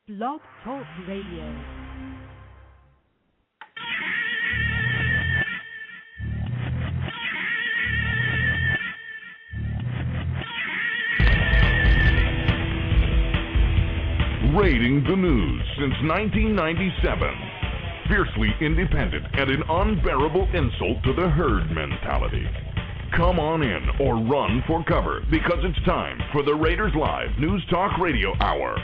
Blog Talk Radio. Rating the news since 1997. Fiercely independent and an unbearable insult to the herd mentality. Come on in or run for cover because it's time for the Raiders Live News Talk Radio Hour.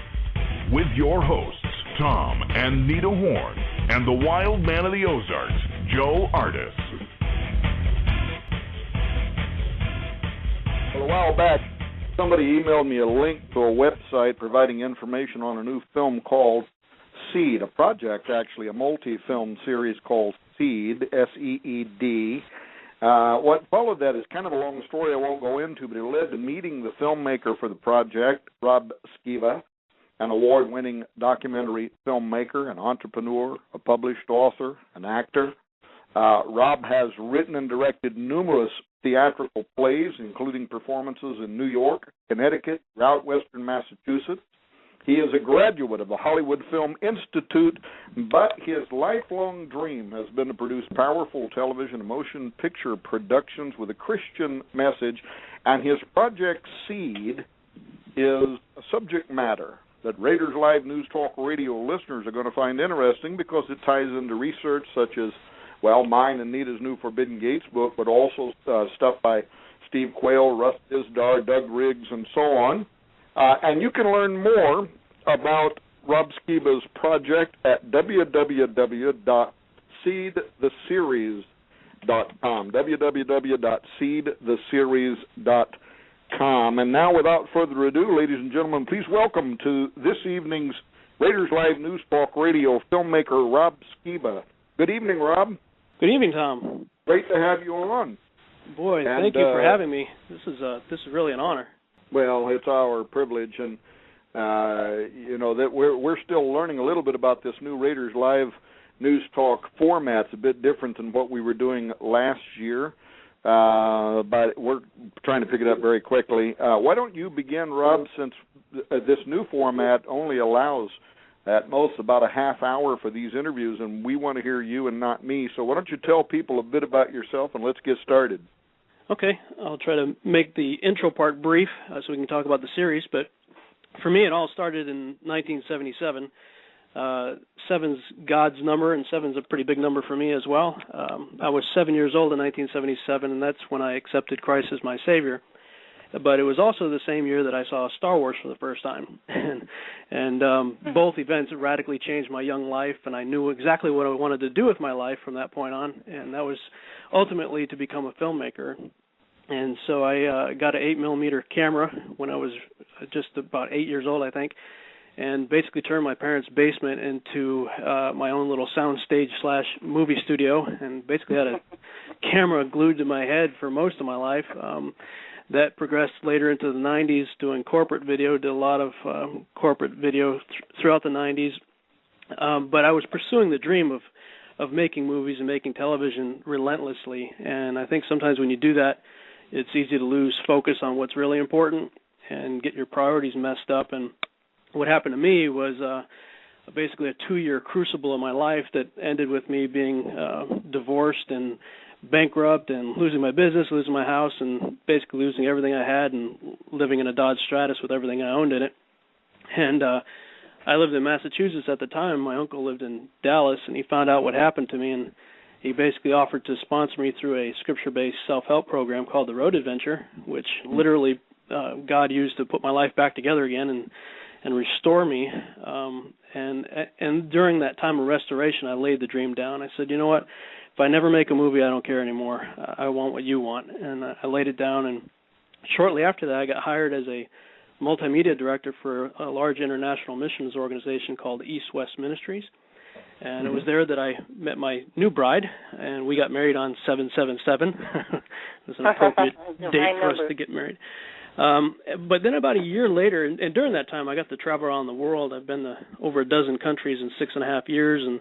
With your hosts, Tom and Nita Horn, and the wild man of the Ozarks, Joe Artis. Well, a while back, somebody emailed me a link to a website providing information on a new film called Seed, a project, actually, a multi-film series called Seed, S-E-E-D. What followed that is kind of a long story I won't go into, but it led to meeting the filmmaker for the project, Rob Skiba, an award-winning documentary filmmaker, an entrepreneur, a published author, an actor. Rob has written and directed numerous theatrical plays, including performances in New York, Connecticut, throughout Western Massachusetts. He is a graduate of the Hollywood Film Institute, but his lifelong dream has been to produce powerful television and motion picture productions with a Christian message, and his project Seed is a subject matter that Raiders Live News Talk Radio listeners are going to find interesting because it ties into research such as, well, mine and Nita's new Forbidden Gates book, but also stuff by Steve Quayle, Russ Dizdar, Doug Riggs, and so on. And you can learn more about Rob Skiba's project at www.seedtheseries.com, www.seedtheseries.com. And now, without further ado, ladies and gentlemen, please welcome to this evening's Raiders Live News Talk Radio filmmaker Rob Skiba. Good evening, Rob. Good evening, Tom. Great to have you on. Boy, thank you for having me. This is really an honor. Well, it's our privilege, and that we're still learning a little bit about this new Raiders Live News Talk format. It's a bit different than what we were doing last year, but we're trying to pick it up very quickly. Why don't you begin, Rob, since this new format only allows at most about a half hour for these interviews, and we want to hear you and not me. So why don't you tell people a bit about yourself, and let's get started. Okay, I'll try to make the intro part brief so we can talk about the series. But for me, it all started in 1977. Seven's God's number, and seven's a pretty big number for me as well. I was 7 years old in 1977, and that's when I accepted Christ as my Savior. But it was also the same year that I saw Star Wars for the first time. and both events radically changed my young life, and I knew exactly what I wanted to do with my life from that point on, and that was ultimately to become a filmmaker. And so I got an 8mm camera when I was just about 8 years old, I think, and basically turned my parents' basement into my own little sound stage / movie studio, and basically had a camera glued to my head for most of my life. That progressed later into the 90s doing corporate video, did a lot of corporate video throughout the 90s. But I was pursuing the dream of making movies and making television relentlessly. And I think sometimes when you do that, it's easy to lose focus on what's really important and get your priorities messed up. And what happened to me was basically a 2-year crucible of my life that ended with me being divorced and bankrupt and losing my business, losing my house, and basically losing everything I had and living in a Dodge Stratus with everything I owned in it. And I lived in Massachusetts at the time. My uncle lived in Dallas, and he found out what happened to me, and he basically offered to sponsor me through a scripture-based self-help program called The Road Adventure, which literally God used to put my life back together again and restore me. And during that time of restoration, I laid the dream down. I said, you know what? If I never make a movie, I don't care anymore. I want what you want. And I laid it down, and shortly after that, I got hired as a multimedia director for a large international missions organization called East West Ministries. And it was there that I met my new bride, and we got married on 7/7/7. It was an appropriate date for us to get married. But then about a year later, and during that time, I got to travel around the world. I've been to over a dozen countries in 6.5 years, and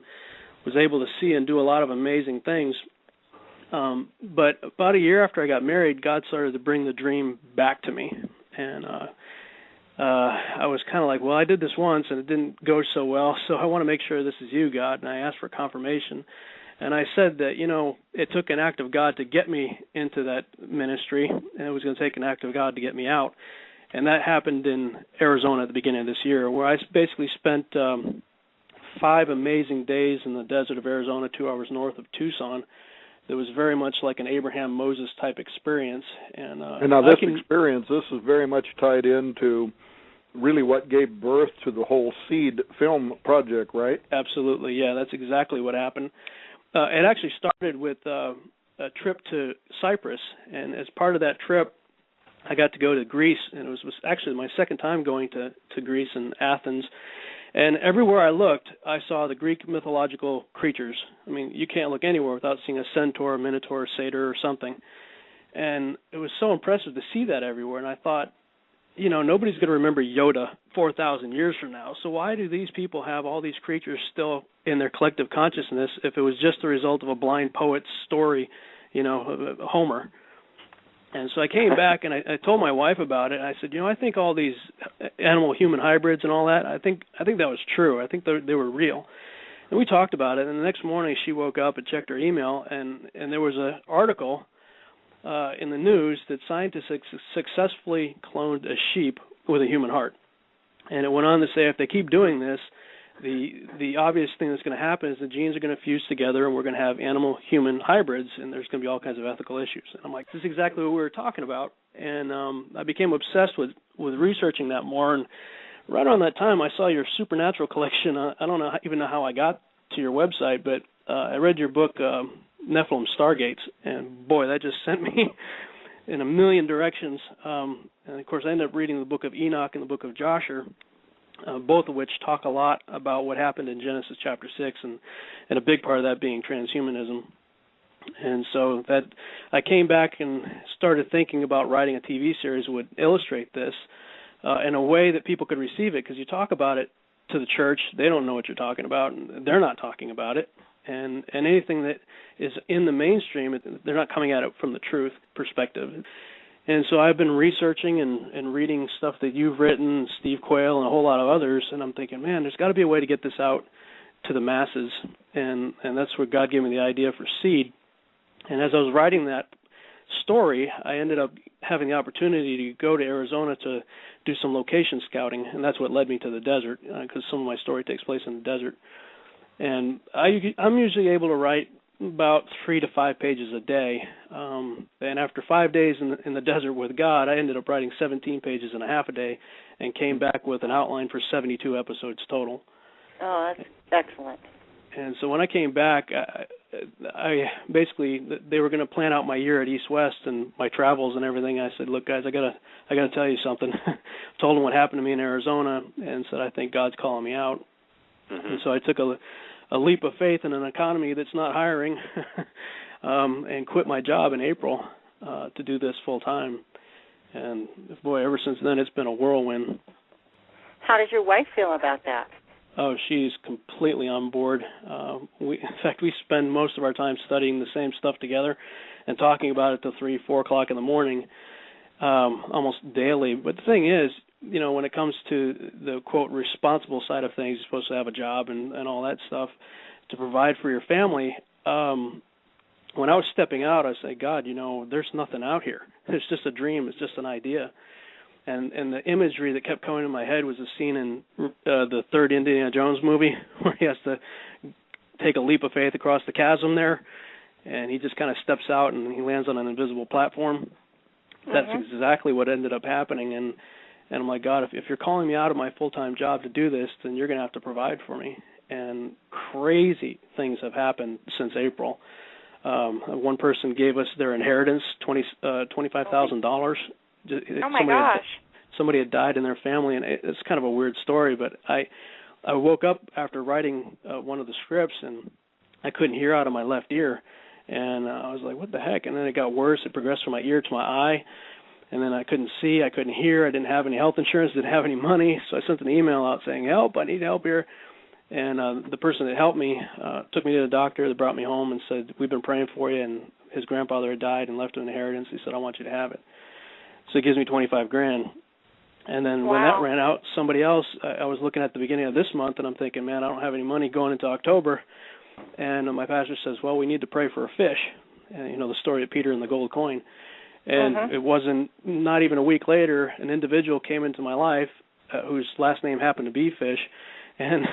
was able to see and do a lot of amazing things. But about a year after I got married, God started to bring the dream back to me. And I was kind of like, well, I did this once and it didn't go so well, so I want to make sure this is you, God, and I asked for confirmation. And I said that, it took an act of God to get me into that ministry, and it was going to take an act of God to get me out. And that happened in Arizona at the beginning of this year, where I basically spent 5 amazing days in the desert of Arizona, 2 hours north of Tucson. It was very much like an Abraham-Moses type experience. And now this experience, this is very much tied into really what gave birth to the whole Seed film project, right? Absolutely, yeah, that's exactly what happened. It actually started with a trip to Cyprus, and as part of that trip, I got to go to Greece, and it was actually my second time going to Greece and Athens. And everywhere I looked, I saw the Greek mythological creatures. I mean, you can't look anywhere without seeing a centaur, a minotaur, a satyr, or something. And it was so impressive to see that everywhere. And I thought, nobody's going to remember Yoda 4,000 years from now. So why do these people have all these creatures still in their collective consciousness if it was just the result of a blind poet's story, Homer? And so I came back and I told my wife about it. And I said, I think all these animal-human hybrids and all that, I think that was true. I think they were real. And we talked about it. And the next morning she woke up and checked her email, and there was an article in the news that scientists successfully cloned a sheep with a human heart. And it went on to say if they keep doing this, the obvious thing that's going to happen is the genes are going to fuse together and we're going to have animal-human hybrids, and there's going to be all kinds of ethical issues. And I'm like, this is exactly what we were talking about. And I became obsessed with researching that more. And right around that time, I saw your Supernatural collection. I don't even know how I got to your website, but I read your book, Nephilim Stargates, and boy, that just sent me in a million directions. And of course, I ended up reading the book of Enoch and the book of Joshua, both of which talk a lot about what happened in Genesis chapter 6, and a big part of that being transhumanism. And so that I came back and started thinking about writing a TV series that would illustrate this in a way that people could receive it, because you talk about it to the church, they don't know what you're talking about, and they're not talking about it. And anything that is in the mainstream, they're not coming at it from the truth perspective. And so I've been researching and reading stuff that you've written, Steve Quayle, and a whole lot of others, and I'm thinking, man, there's got to be a way to get this out to the masses, and that's where God gave me the idea for Seed. And as I was writing that story, I ended up having the opportunity to go to Arizona to do some location scouting, and that's what led me to the desert, because some of my story takes place in the desert. And I'm usually able to write about 3 to 5 pages a day. And after 5 days in the desert with God, I ended up writing 17 pages and a half a day and came back with an outline for 72 episodes total. Oh, that's excellent. And so when I came back, I basically, they were going to plan out my year at East West and my travels and everything. I said, look, guys, I gotta tell you something. Told them what happened to me in Arizona and said, I think God's calling me out. Mm-hmm. And so I took a leap of faith in an economy that's not hiring and quit my job in April to do this full time. And boy, ever since then, it's been a whirlwind. How does your wife feel about that? Oh, she's completely on board. In fact, we spend most of our time studying the same stuff together and talking about it till 3, 4 o'clock in the morning, almost daily. But the thing is, when it comes to the, quote, responsible side of things, you're supposed to have a job and all that stuff to provide for your family. When I was stepping out, I said, God, there's nothing out here. It's just a dream. It's just an idea. And the imagery that kept coming to my head was a scene in the third Indiana Jones movie where he has to take a leap of faith across the chasm there, and he just kind of steps out and he lands on an invisible platform. Mm-hmm. That's exactly what ended up happening. And I'm like, God, if you're calling me out of my full-time job to do this, then you're going to have to provide for me. And crazy things have happened since April. One person gave us their inheritance, $25,000. Oh my gosh! Somebody had died in their family, and it's kind of a weird story. But I woke up after writing one of the scripts, and I couldn't hear out of my left ear, and I was like, "What the heck?" And then it got worse. It progressed from my ear to my eye, and then I couldn't see, I couldn't hear. I didn't have any health insurance, didn't have any money, so I sent an email out saying, "Help! I need help here." And the person that helped me took me to the doctor. They brought me home and said, "We've been praying for you." And his grandfather had died and left him an inheritance. He said, "I want you to have it." So he gives me $25,000, And then when that ran out, somebody else, I was looking at the beginning of this month, and I'm thinking, man, I don't have any money going into October. And my pastor says, well, we need to pray for a fish. And, you know, the story of Peter and the gold coin. And it wasn't, not even a week later, an individual came into my life whose last name happened to be Fish. And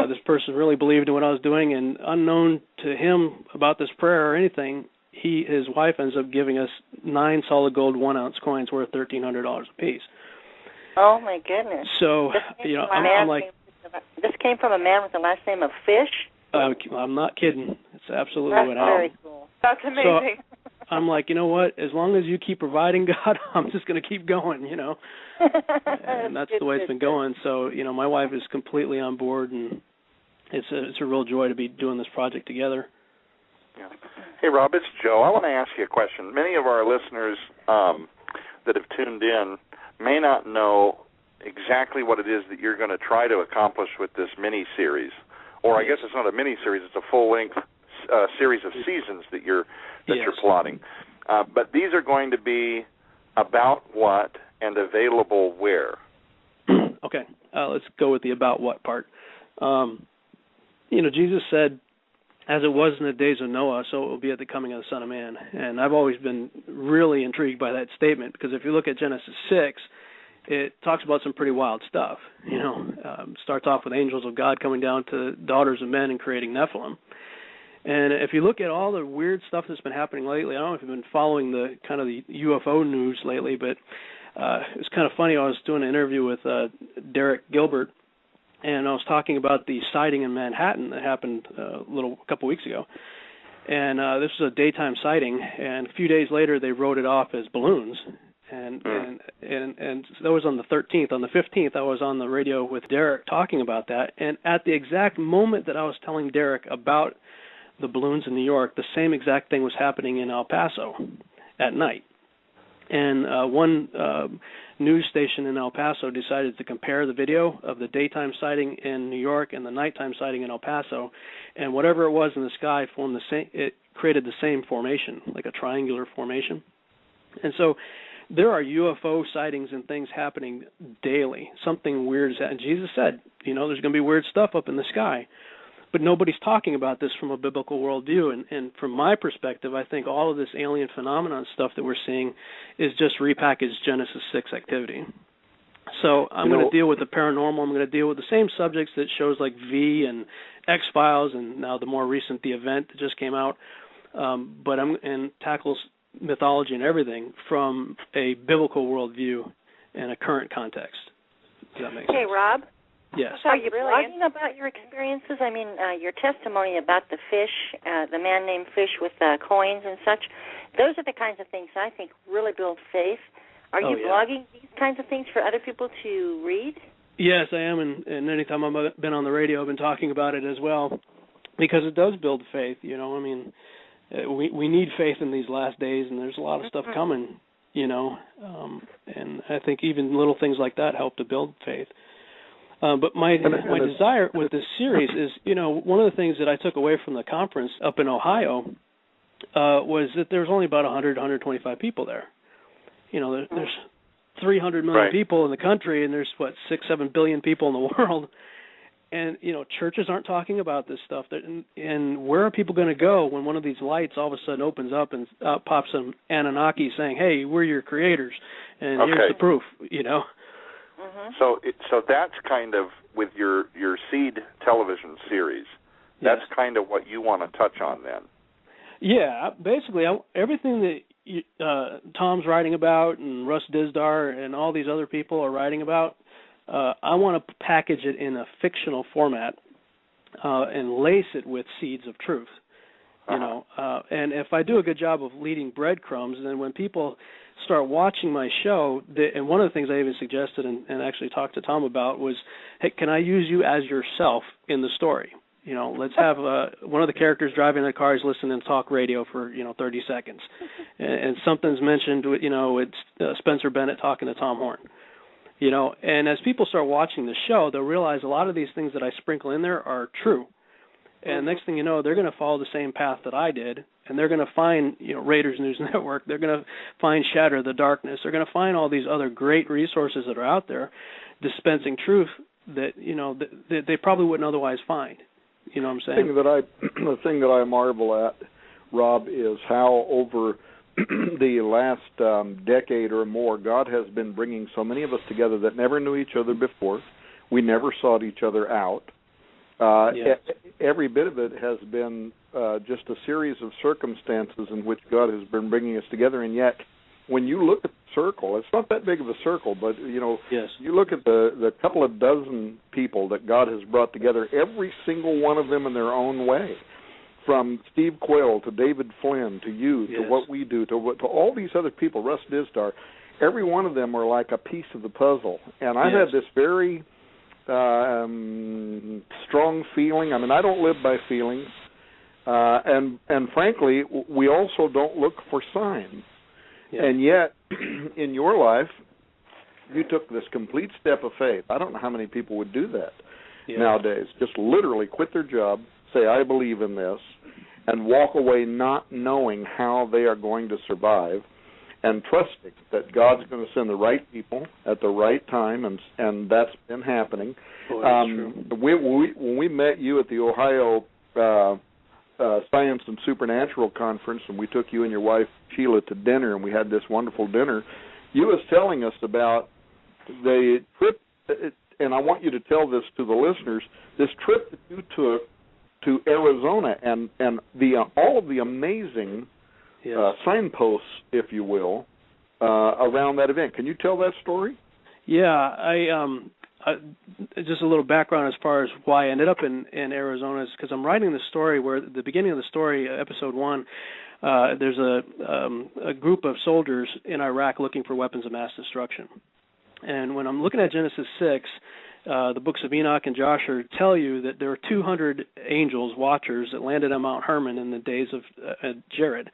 this person really believed in what I was doing. And unknown to him about this prayer or anything, his wife ends up giving us 9 solid gold 1-ounce coins worth $1,300 a piece. Oh my goodness! So you know, I'm like, this came from a man with the last name of Fish. I'm not kidding. It's absolutely That's what happened. very cool. That's amazing. So I'm like, you know what? As long as you keep providing, God, I'm just going to keep going. You know, and that's the way it's been going. So you know, my wife is completely on board, and it's a real joy to be doing this project together. Yeah. Hey, Rob, it's Joe. I want to ask you a question. Many of our listeners that have tuned in may not know exactly what it is that you're going to try to accomplish with this mini-series. Or I guess it's not a mini-series, it's a full-length series of seasons that you're plotting. But these are going to be about what and available where? Okay, let's go with the about what part. You know, Jesus said, as it was in the days of Noah, so it will be at the coming of the Son of Man. And I've always been really intrigued by that statement, because if you look at Genesis 6, it talks about some pretty wild stuff. You know, starts off with angels of God coming down to daughters of men and creating Nephilim. And if you look at all the weird stuff that's been happening lately, I don't know if you've been following the kind of the UFO news lately, but it's kind of funny. I was doing an interview with Derek Gilbert, and I was talking about the sighting in Manhattan that happened a couple weeks ago. And this was a daytime sighting, and a few days later they wrote it off as balloons. And that was on the 13th. On the 15th, I was on the radio with Derek talking about that. And at the exact moment that I was telling Derek about the balloons in New York, the same exact thing was happening in El Paso at night. And one news station in El Paso decided to compare the video of the daytime sighting in New York and the nighttime sighting in El Paso, and whatever it was in the sky formed the same. It created the same formation, like a triangular formation. And so there are UFO sightings and things happening daily. Something weird is happening. Jesus said, you know, there's going to be weird stuff up in the sky. But nobody's talking about this from a biblical worldview. And from my perspective, I think all of this alien phenomenon stuff that we're seeing is just repackaged Genesis 6 activity. So I'm going to deal with the paranormal. I'm going to deal with the same subjects that shows like V and X-Files, and now the more recent The Event that just came out. But tackles mythology and everything from a biblical worldview and a current context. Does that make sense? Hey, Rob? Yes. Are you blogging about your experiences? I mean, your testimony about the fish, the man named Fish with coins and such, those are the kinds of things I think really build faith. Are you blogging these kinds of things for other people to read? Yes, I am, and anytime I've been on the radio, I've been talking about it as well, because it does build faith. You know, I mean, we need faith in these last days, and there's a lot of stuff coming, you know, and I think even little things like that help to build faith. But my desire with this series is, you know, one of the things that I took away from the conference up in Ohio was that there's only about 100, 125 people there. You know, there's 300 million people in the country, and there's, 6-7 billion people in the world. And, you know, churches aren't talking about this stuff. And where are people going to go when one of these lights all of a sudden opens up and pops some Anunnaki saying, hey, we're your creators, and here's the proof, you know? So that's kind of, with your Seed television series, that's kind of what you want to touch on then. Yeah, basically everything that Tom's writing about and Russ Dizdar and all these other people are writing about, I want to package it in a fictional format and lace it with seeds of truth. You know, and if I do a good job of leading breadcrumbs, then when people start watching my show, and one of the things I even suggested and actually talked to Tom about was, hey, can I use you as yourself in the story? You know, let's have one of the characters driving the car is listening to talk radio for, 30 seconds. And something's mentioned, it's Spencer Bennett talking to Tom Horn. You know, and as people start watching the show, they'll realize a lot of these things that I sprinkle in there are true. And next thing you know, they're going to follow the same path that I did, and they're going to find, Raiders News Network. They're going to find Shatter the Darkness. They're going to find all these other great resources that are out there dispensing truth that, that they probably wouldn't otherwise find. You know what I'm saying? The thing that I marvel at, Rob, is how over the last decade or more, God has been bringing so many of us together that never knew each other before. We never sought each other out. Yes. Every bit of it has been just a series of circumstances in which God has been bringing us together, and yet when you look at the circle, it's not that big of a circle, but, yes. You look at the couple of dozen people that God has brought together, every single one of them in their own way, from Steve Quayle to David Flynn to you, yes. to what we do, to all these other people, Russ Dizdar, every one of them are like a piece of the puzzle. And I've yes. had this very strong feeling. I mean, I don't live by feelings, and frankly, we also don't look for signs. Yeah. And yet, in your life, you took this complete step of faith. I don't know how many people would do that nowadays. Just literally quit their job, say, I believe in this, and walk away not knowing how they are going to survive, and trusting that God's going to send the right people at the right time, and that's been happening. Boy, that's true. When we met you at the Ohio Science and Supernatural Conference, and we took you and your wife Sheila to dinner, and we had this wonderful dinner, you was telling us about the trip, and I want you to tell this to the listeners, this trip that you took to Arizona, and all of the amazing yes. Signposts, if you will, around that event. Can you tell that story? Yeah, I just a little background as far as why I ended up in Arizona is because I'm writing the story where at the beginning of the story, episode 1, there's a group of soldiers in Iraq looking for weapons of mass destruction. And when I'm looking at Genesis 6, the books of Enoch and Joshua tell you that there were 200 angels, watchers, that landed on Mount Hermon in the days of Jared.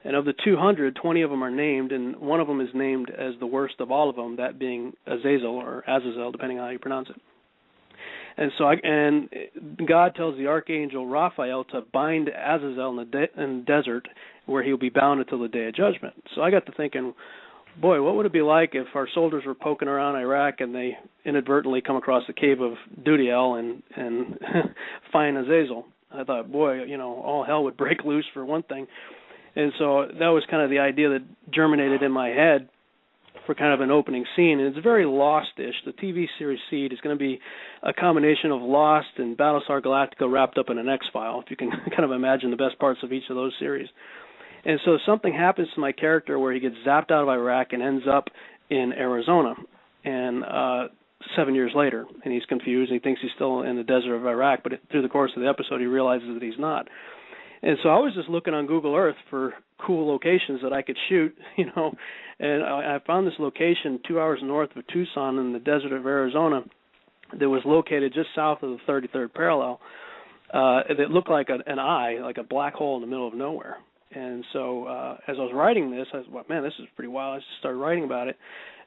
And of the 200, 20 of them are named, and one of them is named as the worst of all of them, that being Azazel or Azazel, depending on how you pronounce it. And so, God tells the archangel Raphael to bind Azazel in the desert, where he'll be bound until the day of judgment. So I got to thinking, boy, what would it be like if our soldiers were poking around Iraq and they inadvertently come across the cave of Dudiel and find Azazel? I thought, boy, all hell would break loose for one thing. And so that was kind of the idea that germinated in my head for kind of an opening scene. And it's very Lost-ish. The TV series Seed is going to be a combination of Lost and Battlestar Galactica wrapped up in an X-File, if you can kind of imagine the best parts of each of those series. And so something happens to my character where he gets zapped out of Iraq and ends up in Arizona, and 7 years later, and he's confused, and he thinks he's still in the desert of Iraq, but through the course of the episode, he realizes that he's not. And so I was just looking on Google Earth for cool locations that I could shoot, and I found this location 2 hours north of Tucson in the desert of Arizona that was located just south of the 33rd parallel that looked like an eye, like a black hole in the middle of nowhere. And so as I was writing this, I thought, man, this is pretty wild. I just started writing about it.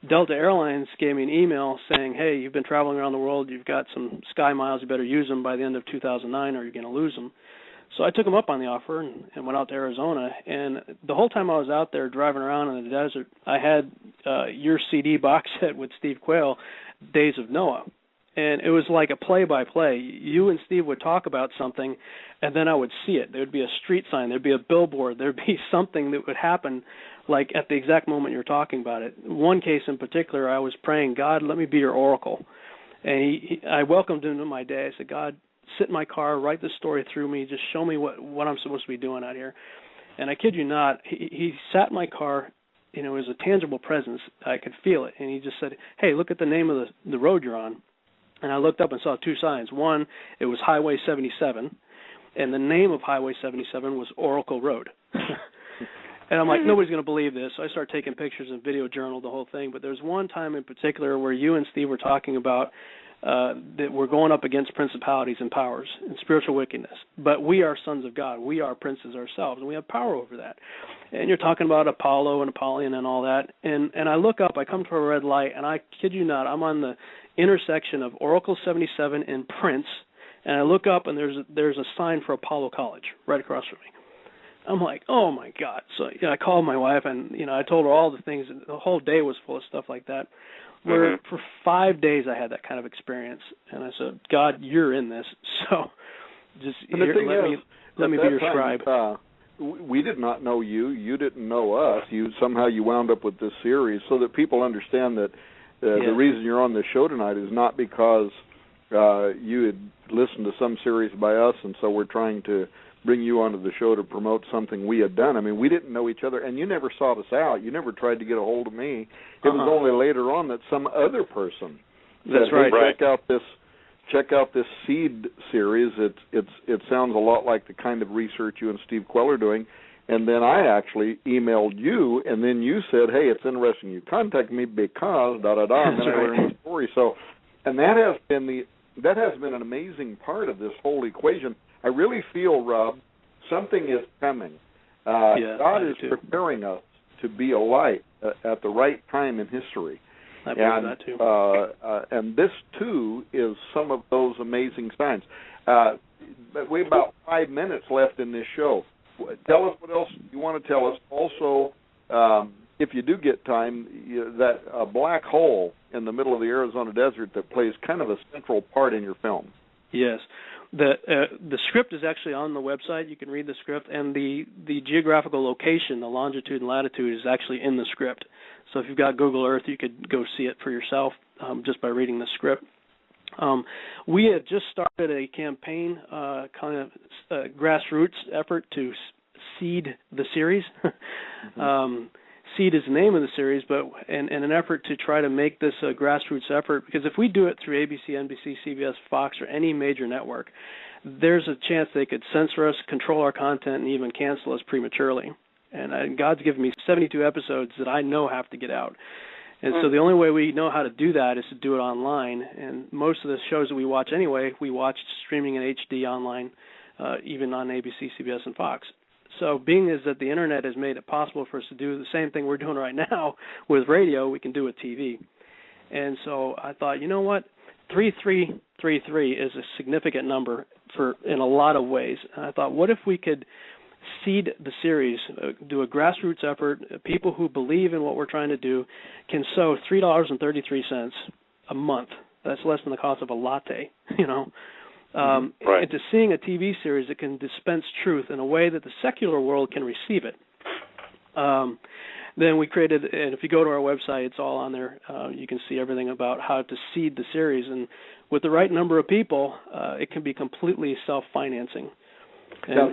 Delta Airlines gave me an email saying, hey, you've been traveling around the world. You've got some sky miles. You better use them by the end of 2009 or you're going to lose them. So I took them up on the offer and went out to Arizona. And the whole time I was out there driving around in the desert, I had your CD box set with Steve Quayle, Days of Noah. And it was like a play-by-play. You and Steve would talk about something, and then I would see it. There would be a street sign. There would be a billboard. There would be something that would happen, like at the exact moment you're talking about it. One case in particular, I was praying, God, let me be your oracle. And I welcomed him to my day. I said, God, sit in my car, write this story through me, just show me what I'm supposed to be doing out here. And I kid you not, he sat in my car. It was a tangible presence. I could feel it. And he just said, hey, look at the name of the road you're on. And I looked up and saw two signs. One, it was Highway 77, and the name of Highway 77 was Oracle Road. And I'm like, nobody's going to believe this. So I started taking pictures and video journaled the whole thing. But there's one time in particular where you and Steve were talking about that we're going up against principalities and powers and spiritual wickedness. But we are sons of God. We are princes ourselves, and we have power over that. And you're talking about Apollo and Apollyon and all that. And I look up, I come to a red light, and I kid you not, I'm on the intersection of Oracle 77 and Prince, And I look up, and there's a sign for Apollo College right across from me. I'm like, oh, my God. So I called my wife, and, I told her all the things. And the whole day was full of stuff like that. Where for 5 days I had that kind of experience. And I said, God, you're in this. So just let me be your scribe. We did not know you. You didn't know us. Somehow you wound up with this series, so that people understand that the reason you're on this show tonight is not because you had listened to some series by us, and so we're trying to bring you onto the show to promote something we had done. I mean, we didn't know each other, and you never sought us out. You never tried to get a hold of me. It was only later on that some other person said, hey, check out this Seed series. It sounds a lot like the kind of research you and Steve Quell are doing. And then I actually emailed you, and then you said, hey, it's interesting. You contact me because and then I learned the story. So, and that has been an amazing part of this whole equation. I really feel, Rob, something is coming. God is preparing us to be a light at the right time in history. I believe that too. And this, too, is some of those amazing signs. But we have about 5 minutes left in this show. Tell us what else you want to tell us. Also, if you do get time, that black hole in the middle of the Arizona desert that plays kind of a central part in your film. Yes. The script is actually on the website. You can read the script, and the geographical location, the longitude and latitude, is actually in the script. So if you've got Google Earth, you could go see it for yourself just by reading the script. We had just started a campaign, kind of a grassroots effort to seed the series. Seed is the name of the series, but in an effort to try to make this a grassroots effort, because if we do it through ABC, NBC, CBS, Fox, or any major network, there's a chance they could censor us, control our content, and even cancel us prematurely. And God's given me 72 episodes that I know have to get out. And so the only way we know how to do that is to do it online. And most of the shows that we watch anyway, we watch streaming in HD online, even on ABC, CBS, and Fox. So being is that the Internet has made it possible for us to do the same thing we're doing right now with radio, we can do with TV. And so I thought, you know what, 3333 is a significant number in a lot of ways. And I thought, what if we could seed the series, do a grassroots effort, people who believe in what we're trying to do can sow $3.33 a month. That's less than the cost of a latte, into seeing a TV series that can dispense truth in a way that the secular world can receive it. Then we created, and if you go to our website, it's all on there. You can see everything about how to seed the series. And with the right number of people, it can be completely self-financing. Now,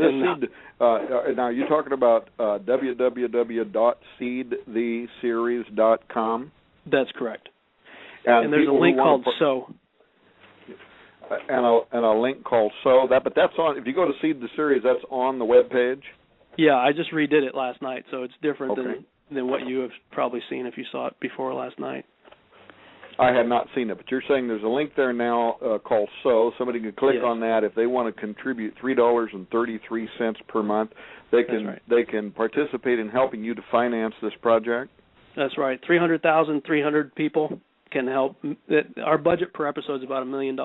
now you're talking about www.seedtheseries.com? That's correct. And there's a link called Sow. And a link called Sow. But that's on. If you go to Seed the Series, that's on the web page. Yeah, I just redid it last night, so it's different than what you have probably seen if you saw it before last night. I had not seen it, but you're saying there's a link there now called Sow. Somebody can click on that if they want to contribute $3.33 per month. They can participate in helping you to finance this project. That's right. 300,300 people can help. Our budget per episode is about $1 million.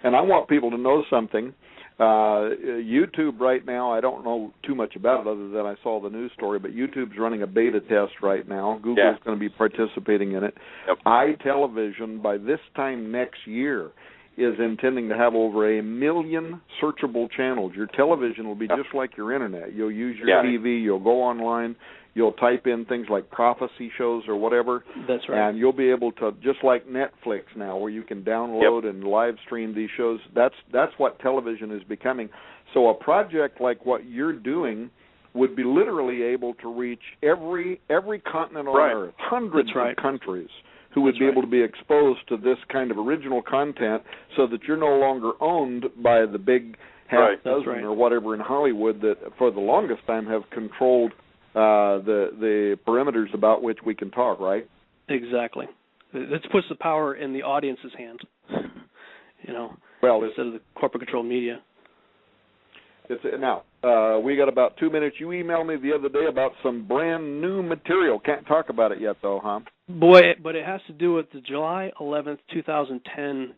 And I want people to know something. YouTube right now, I don't know too much about it other than I saw the news story, but YouTube's running a beta test right now. Google's going to be participating in it. Yep. iTelevision, by this time next year, is intending to have over 1 million searchable channels. Your television will be just like your Internet. You'll use your TV, you'll go online, you'll type in things like prophecy shows or whatever. That's right. And you'll be able to, just like Netflix now, where you can download and live stream these shows. That's what television is becoming. So a project like what you're doing would be literally able to reach every continent on Earth, hundreds of countries who would be able to be exposed to this kind of original content so that you're no longer owned by the big half dozen or whatever in Hollywood that for the longest time have controlled the perimeters about which we can talk, right? Exactly. This puts the power in the audience's hands, instead of the corporate-controlled media. Now, we got about 2 minutes. You emailed me the other day about some brand new material. Can't talk about it yet, though, huh? Boy, but it has to do with the July 11th, 2010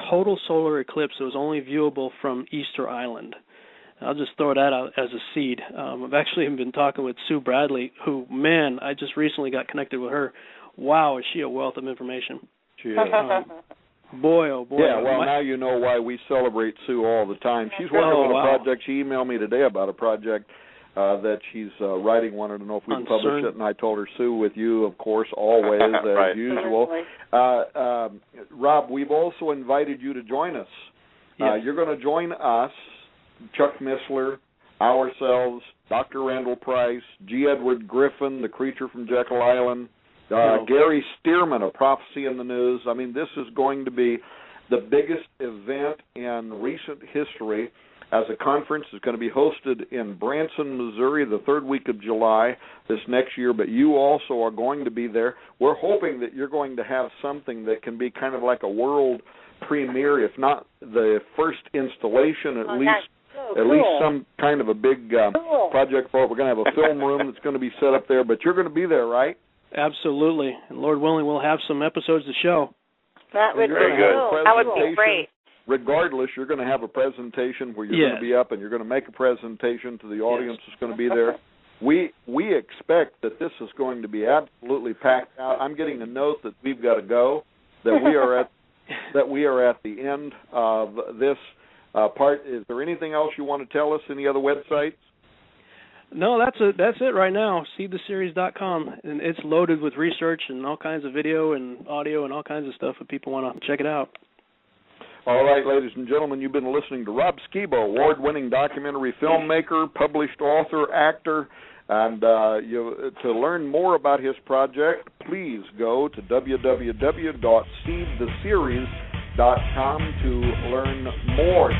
total solar eclipse that was only viewable from Easter Island. I'll just throw that out as a seed. I've actually been talking with Sue Bradley, who, man, I just recently got connected with her. Wow, is she a wealth of information. She is. Boy, oh boy. Yeah, well, now you know why we celebrate Sue all the time. She's working on a project. She emailed me today about a project that she's writing, wanted to know if we'd publish it, and I told her, Sue, with you, of course, always, as usual. Rob, we've also invited you to join us. Yes. You're going to join us, Chuck Missler, ourselves, Dr. Randall Price, G. Edward Griffin, the creature from Jekyll Island, Gary Stearman, A Prophecy in the News. I mean, this is going to be the biggest event in recent history. As a conference, it's going to be hosted in Branson, Missouri, the third week of July this next year, but you also are going to be there. We're hoping that you're going to have something that can be kind of like a world premiere, if not the first installation, at least some kind of a big project for it. We're going to have a film room that's going to be set up there, but you're going to be there, right? Absolutely. And Lord willing, we'll have some episodes to show. That would be cool. That would be great. Regardless, you're going to have a presentation where you're going to be up and you're going to make a presentation to the audience that's going to be there. We expect that this is going to be absolutely packed out. I'm getting a note that we've got to go, that we are at the end of this part. Is there anything else you want to tell us? Any other websites? No, that's it right now. SeedTheSeries.com, and it's loaded with research and all kinds of video and audio and all kinds of stuff if people want to check it out. All right, ladies and gentlemen, you've been listening to Rob Skiba, award-winning documentary filmmaker, published author, actor, and to learn more about his project, please go to www.seedtheseries.com to learn more.